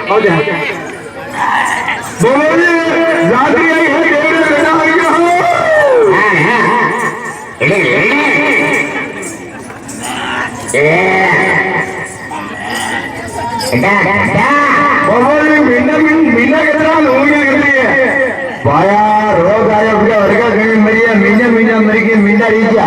हो जाए बोलो जाती आई है देवरे बेटा आई हो बोलो मीना कितना लोग पाया रोग आया फिर वर्गा कहीं मरिया मीना मरी के मीना रीचा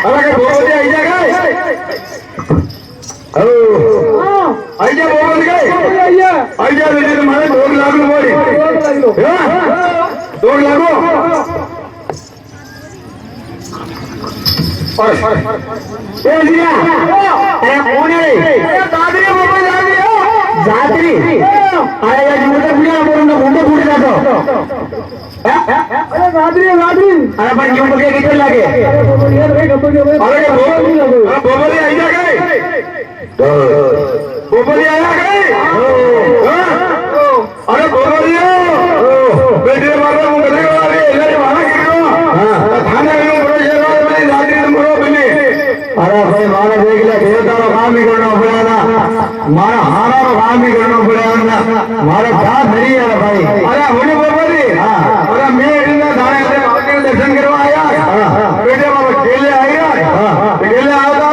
अरे बोल दे आइजा गए ओ आइजा बोल गए आइजा दे तुम्हारे 2 लाख बोली 2 लाख ए लिया अरे कौन है दादरी बाबा जादरी अरे यार मुझे बुला बोलना मुंडे फूट जातो अरे गादरी अरे पण क्यों बगे कितने लगे अरे बोबली आई जा गए बोबली आया गए अरे बोबली बेटे मारो मुझे वाले इधर वाला किरो थाने में बड़े शहर में जादरी मरो बिने अरे भाई मारा देख ले देवता रो काम ही करना पड़ेगा मारा हारा रो काम ही करना पड़ेगा मारा क्या धरी है भाई अरे होने बोबली अरे मैं दर्शन करवा आया बेटे बाबा केले आया केले आता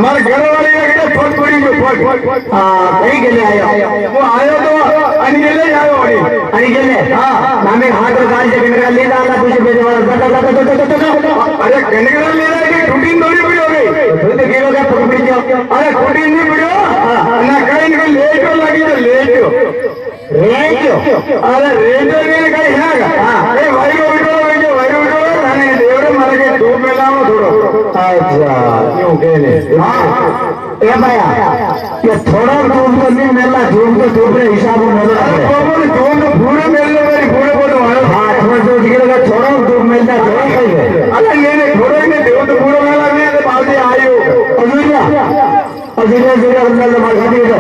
मारे घर वाले फोट पड़ी कहीं केले आया वो आयो तो आणि गेले आयो आणि गेले नामे हाथ काल से कनगरा लेदा आला तुझे बेटे वाला अरे कनगरा लेदा की टूटी थोड़ी पड़ी हो गई तो गेलो का फोट पड़ी अरे टूटी नहीं पड़ो ना कहीं को लेट लगी तो लेट अरे रेडियो में कहीं है अरे भाई को क्यों कहने ए भैया ये थोड़ा धूम तो नहीं मिलना धूम को दूसरे हिसाब में मिलना धूम तो पूरे मिलने वाली पूरे बोलो हाँ थोड़ा जो दिखेगा थोड़ा धूम मिलना थोड़ा सही है अरे ये नहीं थोड़ा नहीं देव तो पूरा वाला नहीं है बाल से आयो अजूरिया अंदर मार खाती है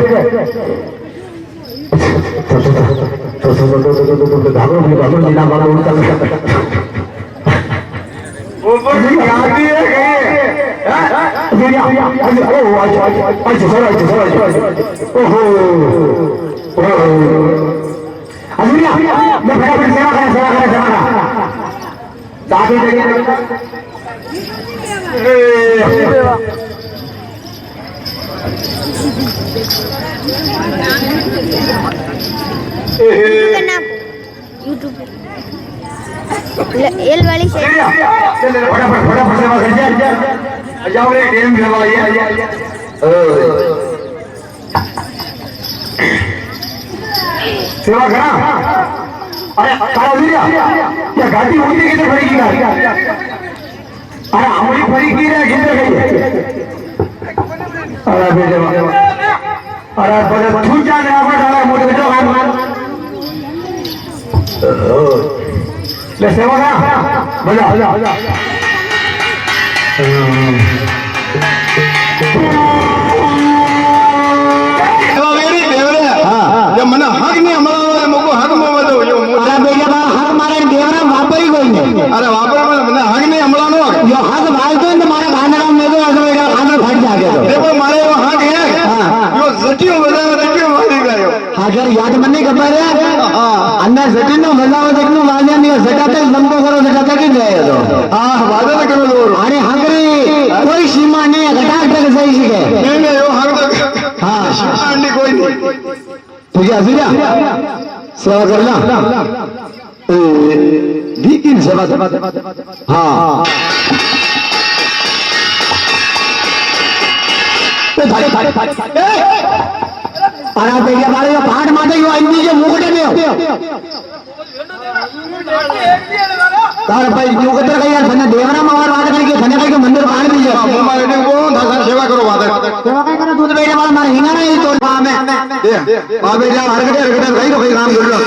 तो भागो जीना मारो उनका वो बड़ी आती है ओहो अजूरिया मैं फटाफट सेवा करा जाके यूट्यूब एल वाली से फटाफट सेवा कर जाओ रे गेम खेलवाइए सेवा करा अरे अजूरिया या गाड़ी उल्टी किधर पड़ेगी गाड़ी अरे हमारी पड़ी की रे किधर गई अरे बेटे अरे बड़े तू जाने आप डाला मोटे बेटा ले सेवा का बजा जब मना हक नहीं हमारा मुको हक में बदो यो अरे बेटा बा हक मारे देवरा वापरी कोई नहीं अरे वापरी मना हक नहीं हमला नो यो हक भाई तो मारा खाना काम में तो ऐसा बेटा खाना फट जाके तो देखो मारे वो हक है यो सटियो बजा मारी गयो अगर याद मन नहीं खबर है अन्ना सटी नो मजा देखनो वाजा नहीं सटाते लंबो करो सटाते कि जाए तो हां वादा करो जोर अरे हक रे कोई सीमा नहीं है घटाक तक सही सीखे नहीं यो हक तक हां सीमा नहीं कोई नहीं तुझे अजूरिया सेवा करना दीकिन सेवा हाँ अरे देखिए हमारे ये पहाड़ माते यो आई नीचे मुकुटे में हो तार भाई क्यों कहते हैं यार धन्य देवरा मार बात करके धन्य भाई के मंदिर बाहर भी जाओ हमारे ने को धन सेवा करो बात सेवा काय करो दूध बेटे वाला मारे हिंगा नहीं तो काम है दे बाबे जा हरकते भाई को भाई काम कर लो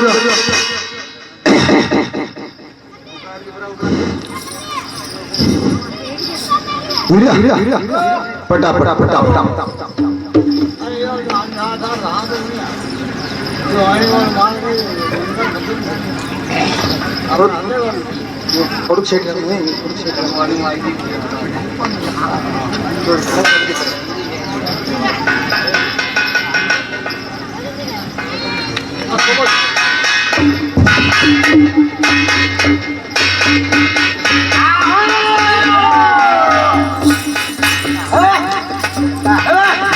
पटा पटा पटा पटा और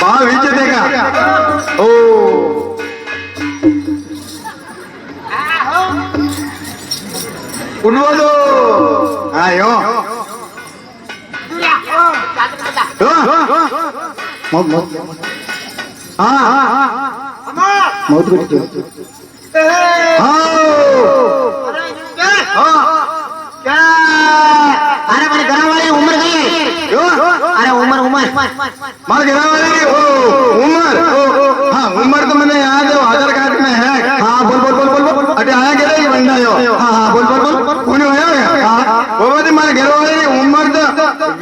भाव विच देगा ओ उन्वलो आयो मौत अरे बड़ी घरा वाली उम्र गई अरे उम्र मार गिरा वाली उम्र हाँ उम्र तो मैंने याद है आधार कार्ड में है हाँ बोल बोल बोल बोल बोल अटे आया गिरा ही बंदा यो हाँ हाँ बोल बोल बोल कौन होया हाँ वो बात मार गिरा वाली उम्र तो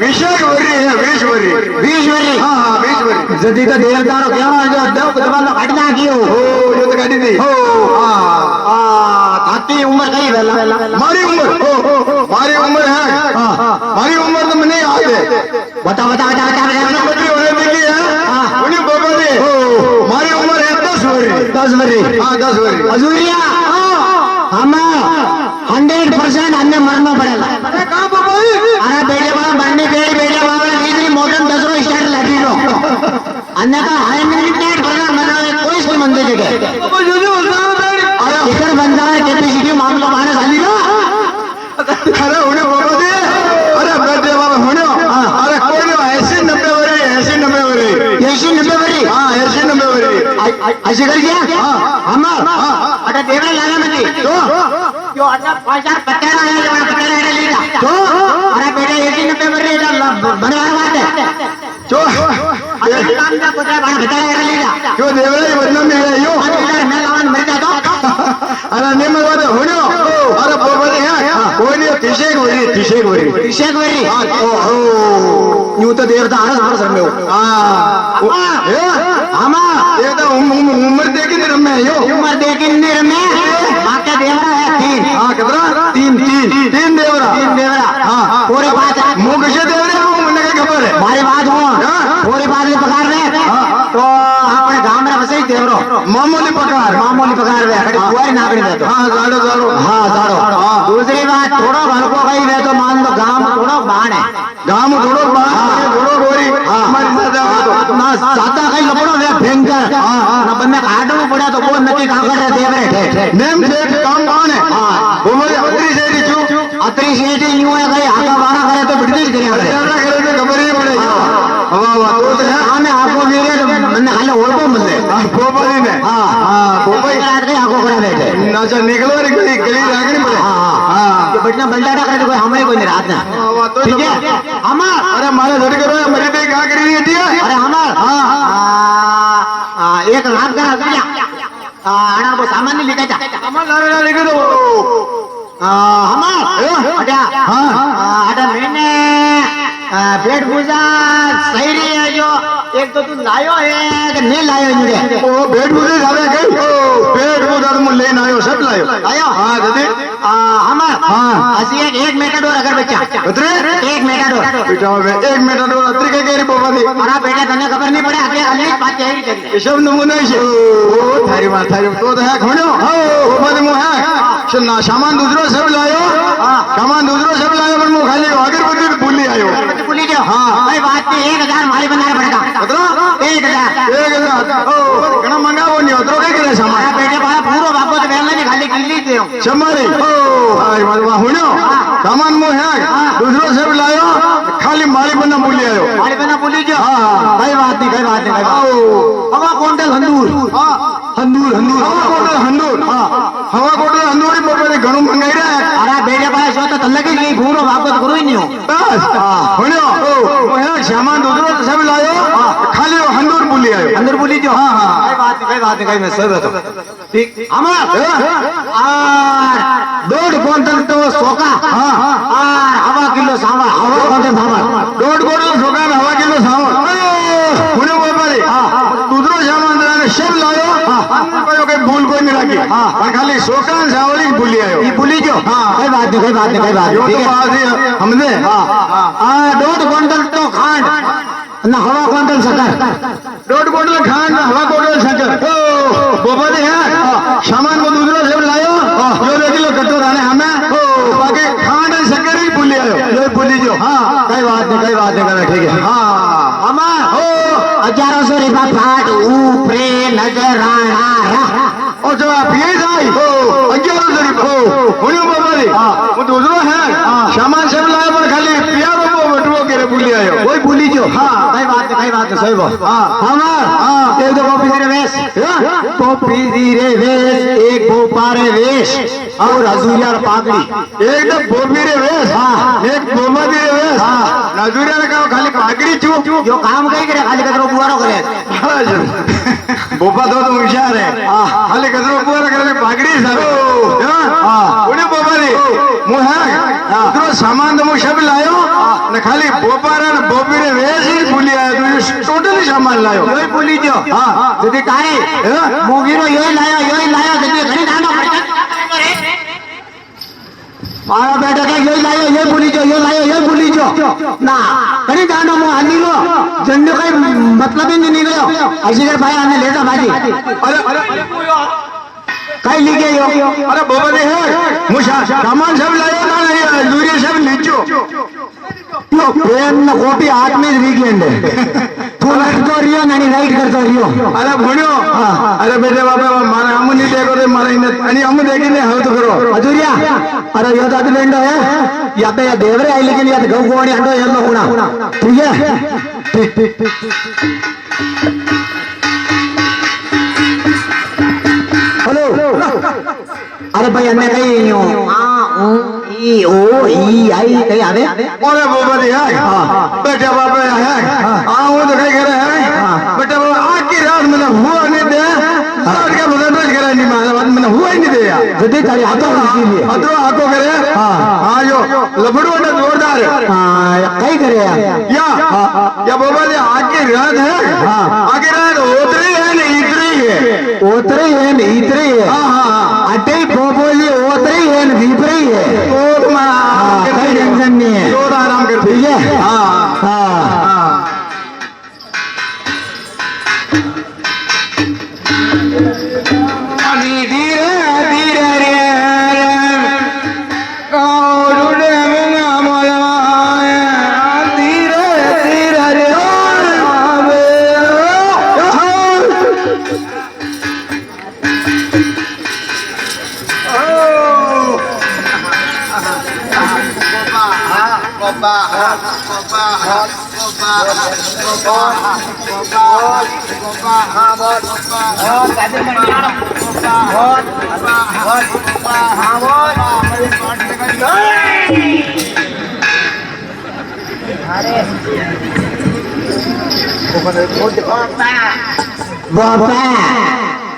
विशेष वरी है 20 वरी हाँ हाँ 20 वरी जदी तो देवदारो क्या जो देव कुतवालो काटना कियो ओ जो तो काटी थी ओ हाँ थाती उम्र गई वेला मारी उम्र है मारी उम्र तो मैंने याद है बता बता बता बता बड़ी होने लगी है उन्हें बाबा ने मारी उम्र है 10 वरी हाँ 10 वरी अजूरिया हम 100% अन्य मरना पड़ेगा अरे कहाँ बाबा अरे बेटे बाबा बनने बेटे बाबा इतनी मॉडर्न 10 स्टार्ट लगी लो अन्य का 100% भरना मरना कोई से मंदिर जगह बाबा जो अरे टिकट बनता है कैपेसिटी मामला माने खाली ना अरे उन्हें बाबा दे अरे बेटे बाबा होने अरे कोई नहीं 80-90 वरी हाँ 80-90 वरी ऐसे कर गया हम अरे देवरा लगा मत तो जो अट्ठा 5,000 पत्थर आया जो पत्थर आया लीला तो अरे बेटे 80-90 वरी बनवा बात है जो अरे काम का पत्थर बड़ा पत्थर आया लीला जो देवरा ही बदनाम में है यो मैं लावन मर जाता अरे नहीं मरवा दे होने अरे बाबा दे कोई नहीं 30 वरी न्यू तो देवता आना सर में ये तो उम्र देखी नहीं रमे यो उम्र देखी नहीं रमे बाका देवरा है 3 हाँ कितना 3 देवरा हाँ पूरे बात मुँह कैसे देवरे हो मुझे क्या खबर है हमारी बात हो पूरी बात में पकड़ रहे तो अपने गांव में बसे देवरो मामूली पकार रहे कोई ना करे तो हाँ जाड़ो दूसरी बात थोड़ा घर को गई वे तो मान लो गांव थोड़ा बाण है गाँव थोड़ो गोरी हमारी ना सादा कहीं लपड़ो वे भयंकर ना बन्ने काटो पड़ा तो वो नक्की काम कर रहे देवरे नेम देख काम कौन है वो बोले अतरी सेठी यूं है गई आका बारा करे तो बिड़दी करे खबर ही पड़े तो है हमें आपको मेरे मैंने खाली ओल्पो मिले पोपरी ने पोपरी रात के आंखों करा बैठे नाचा निकलो रे गली लागनी पड़े ये बटना बल्टा करे तो कोई हमारे कोई नहीं रात ना ठीक है हमार अरे मारे झट करो मरी पे क्या करी है दिया अरे हमार एक रात का दिया आना वो सामान नहीं लेके जा सामान लाने लेके दो हमार अटा अटा मैंने पेट पूजा सही रही है जो एक तो तुम लायो है कि नहीं लायो मुझे ओ पेट पूजा जावे गई पेट पूजा तुम लेन आयो सब लायो हाँ दादी हमार असी एक मेटाडोर अगर बच्चा उतरे एक मेटाडोर बेटा एक मेटाडोर अतरी के गेरी बाबा दी अरे बेटा तने खबर नहीं पड़े आगे अगली बात यही करी ये सब नमूने से ओ थारी बात थारी तो है खणो ओ मत मु है सुना सामान दूसरो सब लायो पर मु खाली अगरबत्ती भूली आयो बोली जो भाई बात की 1,000 मारी बनाना पड़ेगा कितना 1,000 ओ घना मंगावो नहीं उतरो के करे सामान बेटे बड़ा पूरा बापो तो बेला नहीं खाली किल्ली दे समारी ओ हाय मरवा हुनो सामान मु है दूसरो सब लायो खाली मारी बना भूली आयो मारी बना बोली जो भाई बात नहीं आओ हवा कोंडल हंदूर हवा कोटल हंदूरी बाबा घणो मंगाई रे अरे बेटे बड़ा सो तो लगे नहीं पूरा बापो तो करो ही नहीं हो बस हुनो ओ है सामान दूसरो सब लायो खाली हंदूर भूली आयो अंदर बोली जो कोई बात नहीं मैं सर तो ठीक हमार और 1.5 क्विंटल तो सोका और हवा किलो सावा हवा क्विंटल सावा 1.5 क्विंटल सोका हवा किलो सावा हुनो बाबा रे दूसरो सामान लाने सब लायो कोई भूल कोई नहीं रखी पर खाली सोका सावली भूली आयो ये बोली जो कोई बात नहीं यो तो बात है हमने 1.5 क्विंटल तो ना हवा क्विंटल शक्कर 1.5 क्विंटल खांड में हवा क्विंटल शक्कर बोबा दे है सामान को दूसरा सब लायो जो 2 किलो कट्टो दाने हमें बाकी खांड और शक्कर ही भूल आयो ये बोली जो हाँ कई बात नहीं करा ठीक है हाँ अमा हो 1100 रिबा फाट ऊपरे नजर आना और जो आप ये जाई 1100 रुपये बोलियो बाबा जी वो दूसरा है सामान सब लाया पर खाली प्यारो को बटुओ के भूल आयो कोई बोली जो हाँ कई बात सही बात हाँ हमार एक दो कॉपी रे वेश कॉपी रे वेश एक बोपारे वेश और हजूरियार पागड़ी एक तो बोबी रे वेश हाँ एक बोमा रे वेश नजूरिया ने कहा खाली पागड़ी चू जो काम कई करे खाली कचरो बुआरो करे बोपा तो होशियार है खाली कचरो बुआरो करे पागड़ी सर उन्हें बोबा रे मु है दूसरा सामान तो मु सब लायो ने खाली बोपारा ने बोबी रे वेश ही भूली आयो तो टोटली सामान लायो योई बोली जो हाँ जदी काई मोगीरो योई लायो जदी घणी दानो मारा बेटा के योई लायो योई बोली जो ना घणी दानो मो हनीलो जंडो कई मतलब ही नहीं निकलो अजीगर भाई आने लेता भाजी अरे कई लिखे यो अरे बोबा रे है मुशा सामान सब लायो ना नहीं दूरी सब लीचो यो पेन न कोटी हाथ में वीकेंड तू लड़तो रियो नहीं राइट करतो रियो अरे भणियो अरे बेटे बाबा मारे हम नहीं देखो रे मारे आणि हम देखिने हाउ तो करो अजुरिया अरे यो दादी लेंडो है या पे या देवरे आई लेकिन या गौ गोवाणी अंडो येलो होना ठीक है ठीक हेलो अरे भाई अन्य कहीं यो ई ओ ई आई कहीं आवे अरे बाबा दी है बेटा बाबा है वो तो कहीं करे है बेटा बाबा आज की रात में हुआ नहीं दे रात का बदल करे नहीं मारा बात में हुआ ही नहीं दे यार जदी तारी हाथों की लिए अदरो आको करे हां जो लबड़ो ने जोरदार हां कहीं करे या बाबा जी आज की रात है आगे रात उतरी है नहीं इतरी है ओतरी है नहीं इतरी है हां अटे बोबो जी ओतरी है नहीं विपरी है ओ मां कोई टेंशन नहीं है जोर आराम कर ठीक है हां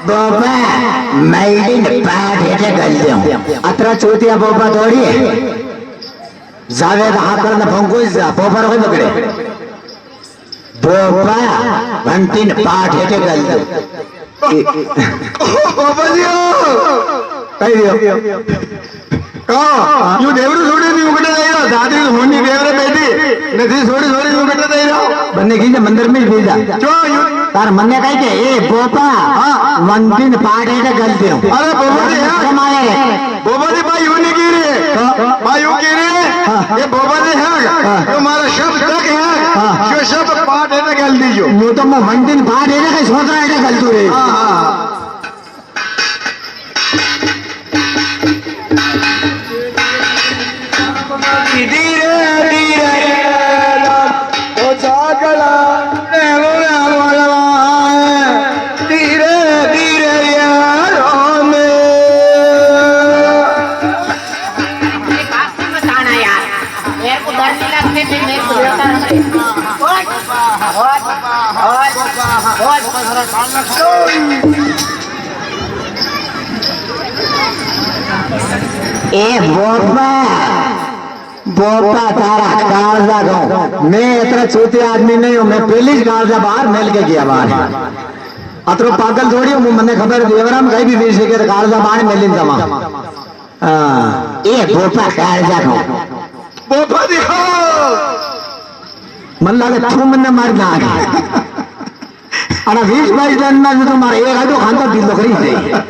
बाबा मैडिन पाठ है गल्दियों अतरा चोतिया बाबा थोड़ी जावेद हाकर न फंकोइस बोफर होय बगड़े बाबा भंतिन पाठ है गल्दियों बाबा जी कही दियो यू देवरू छोड़ी नहीं उगटे दे रहा दादी होनी देवरे बेटी नदी छोड़ी छोड़ी उगटे दे रहा बन्ने की मंदिर में भेजा जो यू तार मन्ने कही के ए बोपा वंतिन पाठ है गल्दियों अरे बाबा जी है कमाए बाबा जी भाई यूं नहीं की रही भाई यूं की रही ये बाबा जी है जो हमारा शब्द तक है जो शब्द पाठ है गल दीजो यूं तो मैं वंतिन पाठ है कहीं सोच रहा है गलतू रे ए बोपा बोपा तारा कालजा दो मैं इतना छोटे आदमी नहीं हूँ मैं पहले ही कालजा बाहर मिल के गया बाहर अतरो पागल थोड़ी हूँ मन्ने खबर देवराम कहीं भी बेच के कालजा बाहर मिल तमा ए बोपा कालजा दो बोपा दिखो मन लागे तू મને મારી ના અને 20-22 રનમાં જો તમારે એક આડો ખાંતો દીધો કરી જાય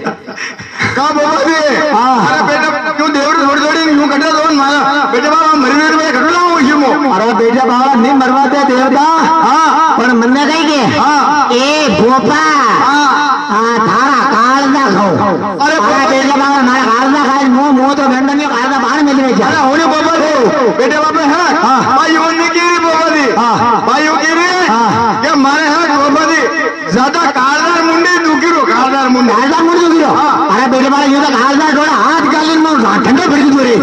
કા બાબાજી હા. અરે બેટા તું દેવરું છોડી છોડી હું કટે દોન મારા બેટા બાબા મરી મરી મેં કટો લાવું છું મો અરે બેટા બાવા નહીં મરવા દે દેવતા હા પણ મને કઈ કે હા એ ભોપા હા આ તારા કાળના ખાવ અરે અરે બેટા બાવા મારા કાળના ખાય મો તો વેંડની કાળના બહાર મેલી છે અરે હોને બાબાજી બેટા બાપા હા હા. ભાઈઓ ને કેરી બાબાજી હા. ભાઈઓ કેરી હા. કે મારે હા બાબાજી જ્યાદા કાળદાર મુંડી દુકીરો કાળદાર મુંડી કાળના મુંડો ગયો અરે બેટા બાવા યો તો કાળના ડોળા હાથ ગાલીન માં ઠંડો પડી ગયો રે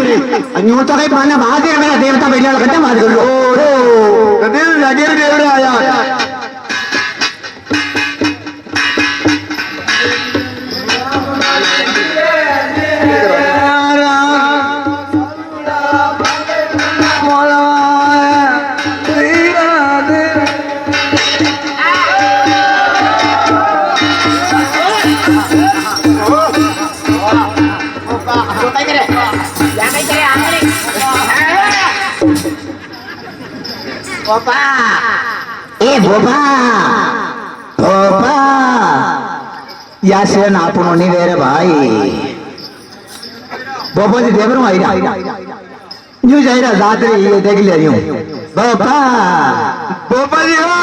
અને હું તો કઈ માને બહાર દે મેરા દેવતા બેટા કટે માર ગયો કદીલ જાગીર દેવડે આયા એ ભોપા ભોપા યા છે ને આપણો નહીં રે ભાઈ ભોપાજી દેવરું આયરા ન્યુ જાયરા જાત્રી એ દેખ લે યું ભોપા બોપાજી હો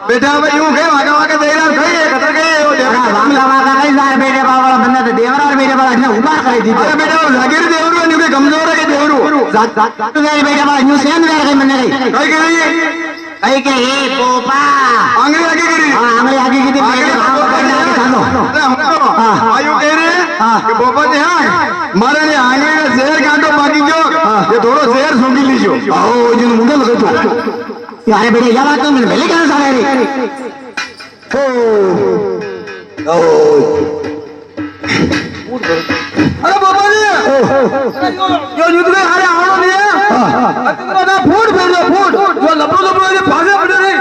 બેટા ભાઈ હું કે વાગા વાગા દેરા ખાઈએ કતર કે ઓ અરે વાંગા વાંગા કઈ જાય બેટે બાવળા બંને તો દેવરા બેટે બાવળા એટલે ઉભા કરી દીધો અરે બેટા જાગીર દેવરું ને કે કમજોર કે દેવરું જાત જાત તો બેટે બાવળા ન્યુ સેન વે કઈ મને કઈ કઈ કરી કઈ કે એ ભોપા આંગળી આગે કરી હા આંગળી આગી કીધી બેટે બાવળા કરીને આગે ચાલો હા. આયુ કે રે હા. કે બોપાજી હા મારે ને આંગળી ઝેર કાંટો બાકી ગયો એ થોડો ઝેર સોંગી લીજો આવો જીન મુંડે લગતો યાર બેટે યા વાત તો મને ભલે કેમ સાલે રે ઓ અરે બોપાજી જો યુદ્ધ કે હારે આવણો ને અતિના ફૂટ ફેરજો ફૂટ જો લપડો લપડો જે ભાગે પડ્યો રે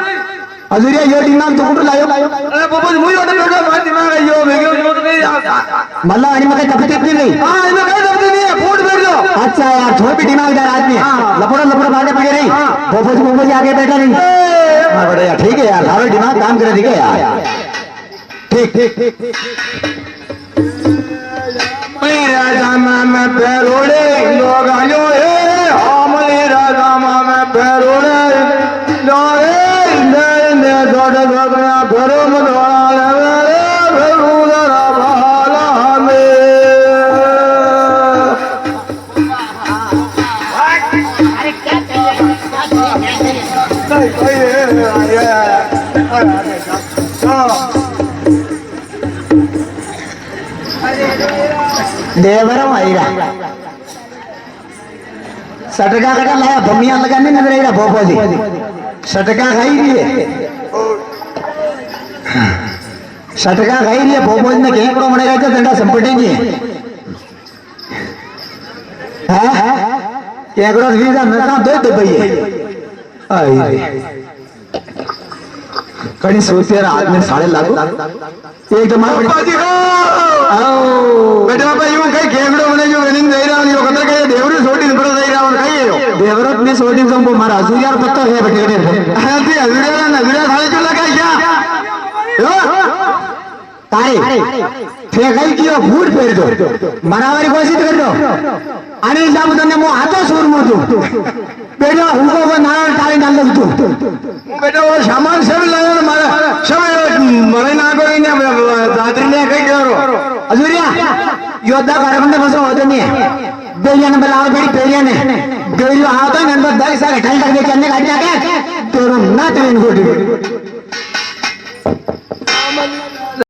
અજુરિયા યો દિમાગ તો કુટુ લાયો અરે બોપાજી મુઈ ઓટે બેઠો માર દિમાગ આયો મેગ્યો જો તો મલ્લા આની મકે તપતી તપતી ગઈ હા એને કઈ દબતી નહીં ફૂટ ફેરજો अच्छा यार थोड़ी भी दिमागदार आदमी है लपड़ो लपड़ो बातें पड़े रही बोपोजी आगे बैठा नहीं हाँ बड़े यार ठीक है यार सारा दिमाग काम करे ठीक है यार ठीक ठीक मेरा जामा में पैरोड़े लोग आयो हे मेरा जामा में पैरोड़े लोग ने जोड़ जोड़ना भरो मदोड़ा ले भरो जरा भाला में देवरम आईरा सटका कटा लाया बमिया लगाने नजर आईरा बोपोजी सटका खाई दिए सटका खाई दिए बोपोजी ने केकड़ो मने गए तो दंडा संपटेंगे हाँ केकड़ो वीजा नका दो भैया आई कहीं सोचे रात में 7.5 लाख एक तो मार बाजी हो बेटा भाई यूं कहीं केंगड़ो बने जो गनिन दे रहा यो कतर के देवरी सोटी पर दे रहा और कहीं यो देवरत ने सोटी संपो मारा हजार पत्ता है बेटे हां ती हजूरा ना हजूरा खाली चला क्या यो तारे फेकाई कियो फूट फेर दो मरावारी कोशिश कर दो अनिल साहब तने मो हाथो सूर मोदू बेटा उनको वो नारायण टाली डाल दो बेटा वो सामान सब लायो मारा सब मरे ना कोई ने दादरी ने कहीं करो अजूरिया योद्धा कारबंदे बसो होते नहीं है बेलिया ने बलाव बेड़ी बेलिया ने बेलिया आता है नंबर 10 साल ठल तक के अन्य काट जाके तेरो ना तेरे इनको